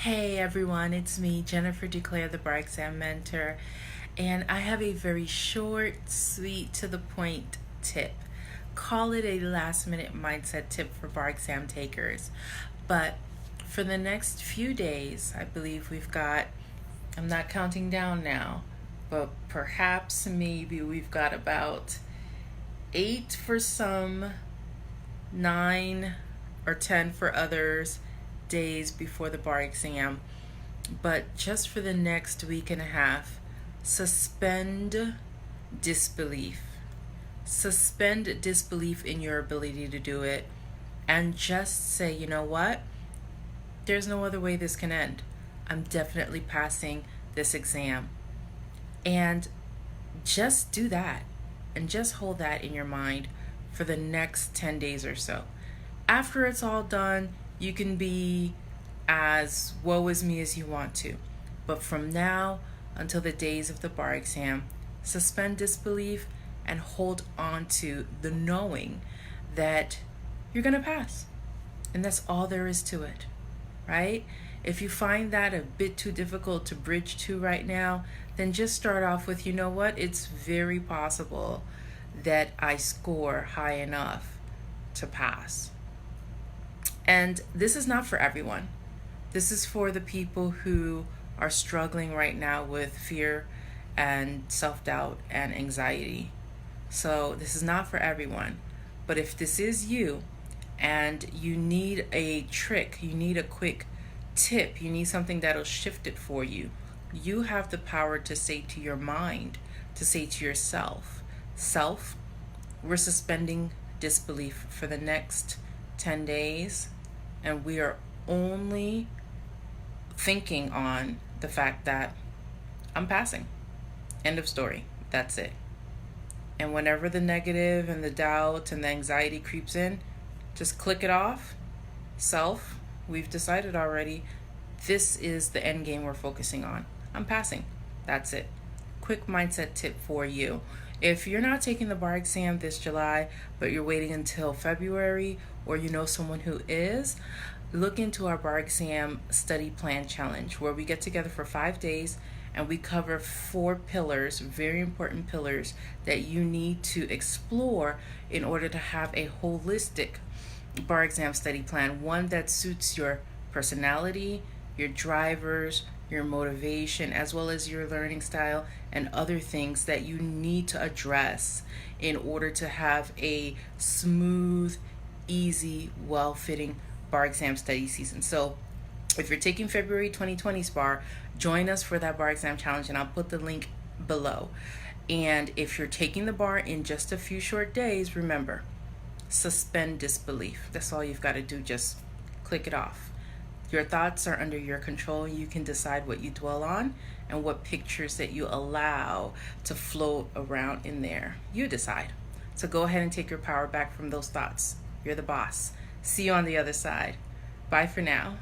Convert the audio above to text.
Hey everyone, it's me, Jennifer Declare, the Bar Exam Mentor, and I have a very short, sweet, to the point tip. Call it a last minute mindset tip for bar exam takers. But for the next few days, I believe I'm not counting down now, but perhaps maybe we've got about 8 for some, 9 or 10 for others days before the bar exam. But just for the next week and a half, suspend disbelief. Suspend disbelief in your ability to do it and just say, you know what? There's no other way this can end. I'm definitely passing this exam. And just do that and just hold that in your mind for the next 10 days or so. After it's all done, you can be as woe is me as you want to. But from now until the days of the bar exam, suspend disbelief and hold on to the knowing that you're going to pass. And that's all there is to it, right? If you find that a bit too difficult to bridge to right now, then just start off with, you know what? It's very possible that I score high enough to pass. And this is not for everyone. This is for the people who are struggling right now with fear and self-doubt and anxiety. So this is not for everyone. But if this is you and you need a trick, you need a quick tip, you need something that'll shift it for you, you have the power to say to your mind, to say to yourself, self, we're suspending disbelief for the next 10 days, and we are only thinking on the fact that I'm passing. End of story. That's it. And whenever the negative and the doubt and the anxiety creeps in, just click it off. Self, we've decided already, this is the end game we're focusing on. I'm passing. That's it. Quick mindset tip for you. If you're not taking the bar exam this July, but you're waiting until February, or you know someone who is, look into our bar exam study plan challenge, where we get together for 5 days and we cover 4 pillars, very important pillars that you need to explore in order to have a holistic bar exam study plan, one that suits your personality, your drivers, your motivation, as well as your learning style and other things that you need to address in order to have a smooth, easy, well-fitting bar exam study season. So if you're taking February 2020 bar, join us for that bar exam challenge, and I'll put the link below. And if you're taking the bar in just a few short days, remember, suspend disbelief. That's all you've got to do. Just click it off. Your thoughts are under your control. You can decide what you dwell on and what pictures that you allow to float around in there. You decide. So go ahead and take your power back from those thoughts. You're the boss. See you on the other side. Bye for now.